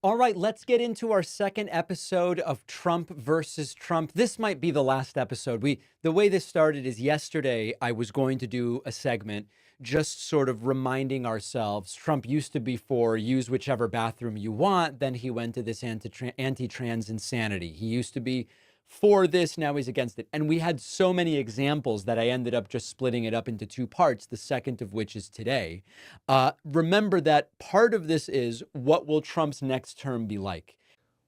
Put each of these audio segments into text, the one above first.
All right, let's get into our second episode of Trump versus Trump. This might be the last episode. The way this started is yesterday I was going to do a segment just sort of reminding ourselves Trump used to be for use whichever bathroom you want. Then he went to this anti-trans insanity. He used to be for this, now he's against it. And we had so many examples that I ended up just splitting it up into two parts, the second of which is today. Remember that part of this is, what will Trump's next term be like?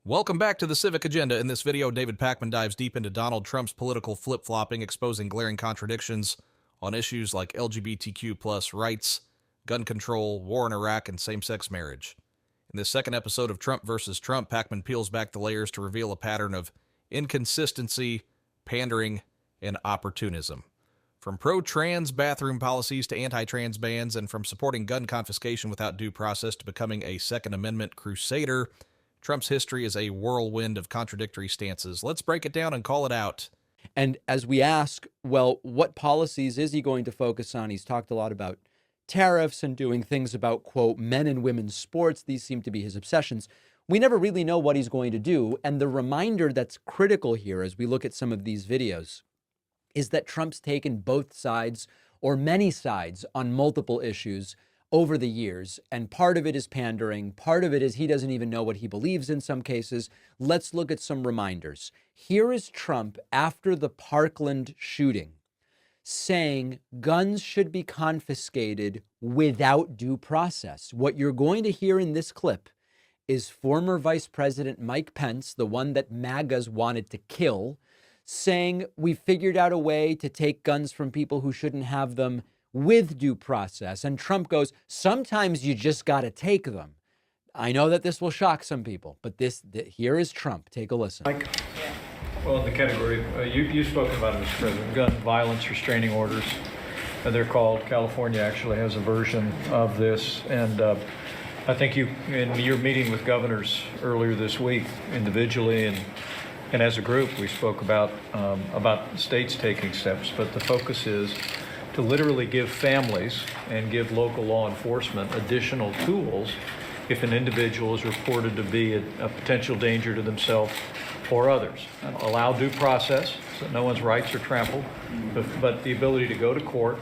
Welcome back to the Civic Agenda. In this video, David Pakman dives deep into Donald Trump's political flip-flopping, exposing glaring contradictions on issues like LGBTQ+ rights, gun control, war in Iraq, and same-sex marriage. In this second episode of Trump versus Trump, Pakman peels back the layers to reveal a pattern of inconsistency, pandering, and opportunism. From pro-trans bathroom policies to anti-trans bans, and from supporting gun confiscation without due process to becoming a Second Amendment crusader, Trump's history is a whirlwind of contradictory stances. Let's break it down and call it out. And as we ask, well, what policies is he going to focus on? He's talked a lot about tariffs and doing things about, quote, men and women's sports. These seem to be his obsessions. We never really know what he's going to do. And the reminder that's critical here as we look at some of these videos is that Trump's taken both sides, or many sides, on multiple issues over the years. And part of it is pandering. Part of it is he doesn't even know what he believes in some cases. Let's look at some reminders. Here is Trump after the Parkland shooting saying guns should be confiscated without due process. What you're going to hear in this clip is former Vice President Mike Pence, the one that MAGAs wanted to kill, saying we figured out a way to take guns from people who shouldn't have them with due process. And Trump goes, sometimes you just got to take them. I know that this will shock some people, but here is Trump. Take a listen. Mike? Well, in the category, you've spoken about it, Mr. President, gun violence restraining orders, they're called. California actually has a version of this. And I think in your meeting with governors earlier this week, individually and as a group, we spoke about states taking steps, but the focus is to literally give families and give local law enforcement additional tools if an individual is reported to be a potential danger to themselves or others. Allow due process so that no one's rights are trampled, but the ability to go to court,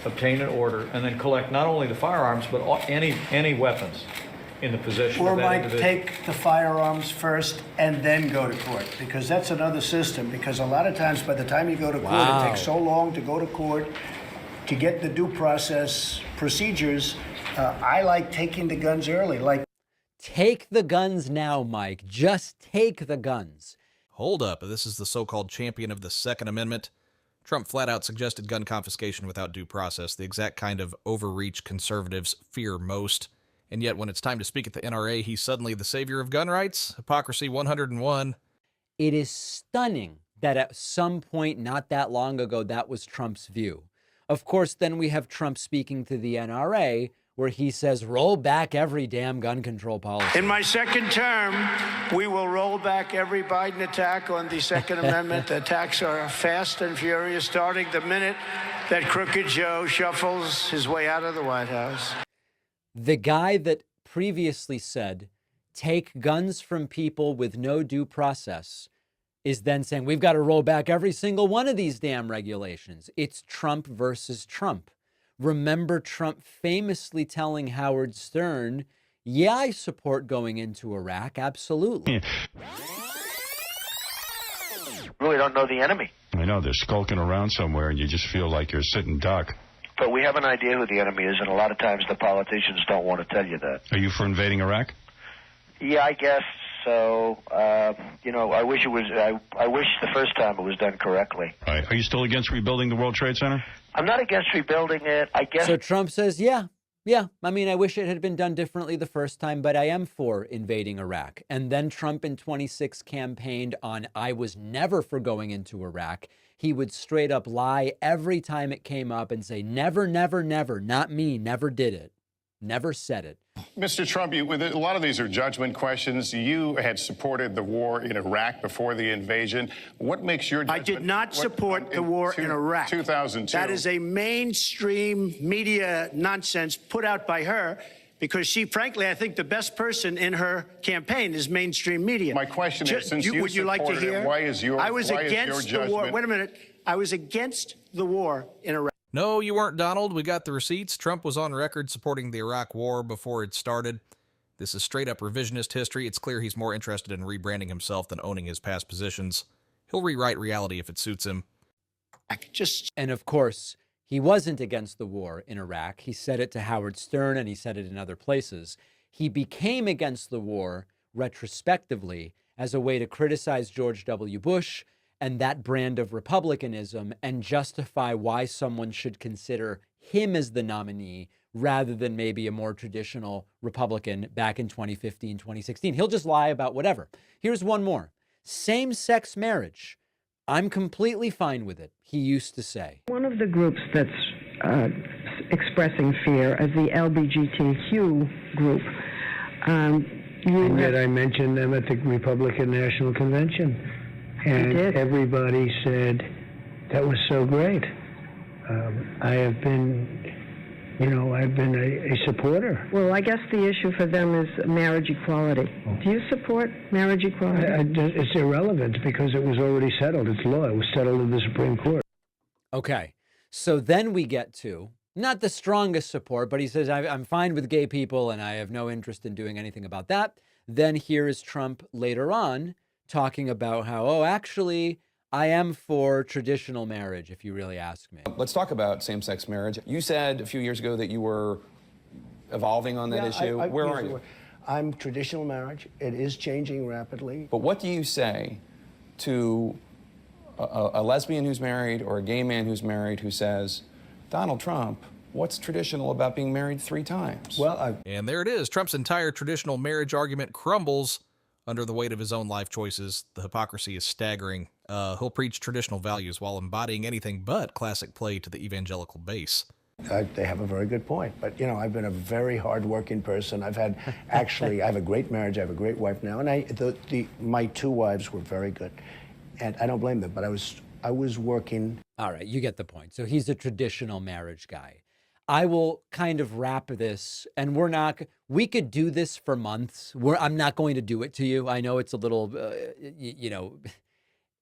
obtain an order, and then collect not only the firearms, but any weapons in the possession of that individual. Or might take the firearms first and then go to court, because that's another system, because a lot of times by the time you go to court, it takes so long to go to court to get the due process procedures. I like taking the guns early. Take the guns now, Mike. Just take the guns. Hold up. This is the so-called champion of the Second Amendment. Trump flat out suggested gun confiscation without due process, the exact kind of overreach conservatives fear most. And yet when it's time to speak at the NRA, he's suddenly the savior of gun rights? Hypocrisy 101. It is stunning that at some point not that long ago, that was Trump's view. Of course, then we have Trump speaking to the NRA, where he says, roll back every damn gun control policy. In my second term, we will roll back every Biden attack on the Second Amendment. The attacks are fast and furious, starting the minute that Crooked Joe shuffles his way out of the White House. The guy that previously said, take guns from people with no due process, is then saying, we've got to roll back every single one of these damn regulations. It's Trump versus Trump. Remember Trump famously telling Howard Stern, yeah, I support going into Iraq, absolutely. Really don't know the enemy. I know, they're skulking around somewhere and you just feel like you're a sitting duck. But we have an idea who the enemy is, and a lot of times the politicians don't want to tell you that. Are you for invading Iraq? Yeah, I guess so. I wish it was. I wish the first time it was done correctly. Right. Are you still against rebuilding the World Trade Center? I'm not against rebuilding it. I guess. So Trump says, yeah. I mean, I wish it had been done differently the first time, but I am for invading Iraq. And then Trump in 26 campaigned on, I was never for going into Iraq. He would straight up lie every time it came up and say, never, never, never, not me, never did it. Never said it. Mr. Trump, a lot of these are judgment questions. You had supported the war in Iraq before the invasion. What makes your judgment? I did not support the war in Iraq. 2002. That is a mainstream media nonsense put out by her. because she, frankly, I think the best person in her campaign is mainstream media. My question is, since you would you like to supported it, hear? why is your I was against the war. judgment- Wait a minute. I was against the war in Iraq. No, you weren't, Donald. We got the receipts. Trump was on record supporting the Iraq War before it started. This is straight-up revisionist history. It's clear he's more interested in rebranding himself than owning his past positions. He'll rewrite reality if it suits him. And of course, he wasn't against the war in Iraq. He said it to Howard Stern, and he said it in other places. He became against the war retrospectively as a way to criticize George W. Bush and that brand of republicanism and justify why someone should consider him as the nominee rather than maybe a more traditional Republican back in 2015, 2016. He'll just lie about whatever. Here's one more. Same-sex marriage. I'm completely fine with it, he used to say. One of the groups that's expressing fear is the LGBTQ group. And yet I mentioned them at the Republican National Convention. And everybody said that was so great. I have been, I've been a supporter. Well, I guess the issue for them is marriage equality. Do you support marriage equality? It's irrelevant because it was already settled. It's law. It was settled in the Supreme Court. Okay, so then we get to, not the strongest support, but he says, I'm fine with gay people and I have no interest in doing anything about that. Then here is Trump later on talking about how, oh, actually, I am for traditional marriage, if you really ask me. Let's talk about same-sex marriage. You said a few years ago that you were evolving on that issue. Where are you? I'm traditional marriage. It is changing rapidly. But what do you say to a lesbian who's married or a gay man who's married who says, Donald Trump, what's traditional about being married 3 times? Well, And there it is. Trump's entire traditional marriage argument crumbles under the weight of his own life choices. The hypocrisy is staggering. He'll preach traditional values while embodying anything but classic play to the evangelical base. They have a very good point. But, I've been a very hard-working person. I have a great marriage. I have a great wife now. And my 2 wives were very good. And I don't blame them, but I was working. All right, you get the point. So he's a traditional marriage guy. I will kind of wrap this, and we could do this for months. I'm not going to do it to you. I know it's a little,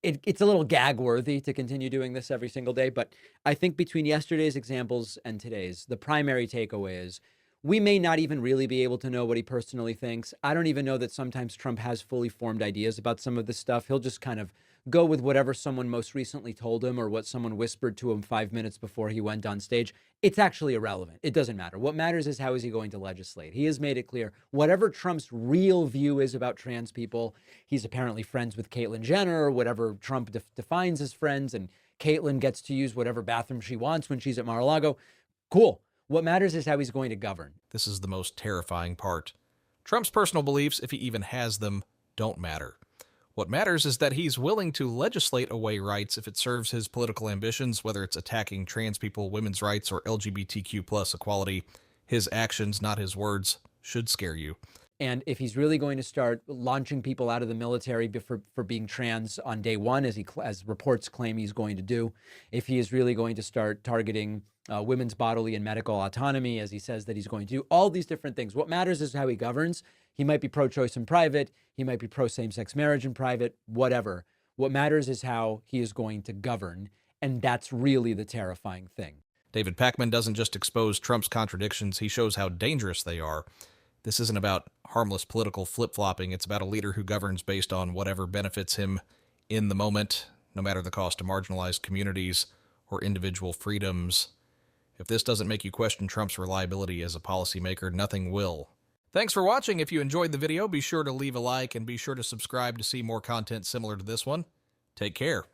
it's a little gag worthy to continue doing this every single day. But I think between yesterday's examples and today's, the primary takeaway is we may not even really be able to know what he personally thinks. I don't even know that sometimes Trump has fully formed ideas about some of this stuff. He'll just kind of go with whatever someone most recently told him or what someone whispered to him 5 minutes before he went on stage. It's actually irrelevant. It doesn't matter. What matters is how is he going to legislate. He has made it clear whatever Trump's real view is about trans people, he's apparently friends with Caitlyn Jenner or whatever Trump defines as friends, and Caitlyn gets to use whatever bathroom she wants when she's at Mar-a-Lago. Cool. What matters is how he's going to govern. This is the most terrifying part. Trump's personal beliefs, if he even has them, don't matter. What matters is that he's willing to legislate away rights if it serves his political ambitions, whether it's attacking trans people, women's rights, or LGBTQ plus equality. His actions, not his words, should scare you. And if he's really going to start launching people out of the military for being trans on day one, as reports claim he's going to do, if he is really going to start targeting women's bodily and medical autonomy, as he says that he's going to do, all these different things. What matters is how he governs. He might be pro-choice in private. He might be pro-same-sex marriage in private, whatever. What matters is how he is going to govern. And that's really the terrifying thing. David Pakman doesn't just expose Trump's contradictions. He shows how dangerous they are. This isn't about harmless political flip-flopping. It's about a leader who governs based on whatever benefits him in the moment, no matter the cost to marginalized communities or individual freedoms. If this doesn't make you question Trump's reliability as a policymaker, nothing will. Thanks for watching. If you enjoyed the video, be sure to leave a like and be sure to subscribe to see more content similar to this one. Take care.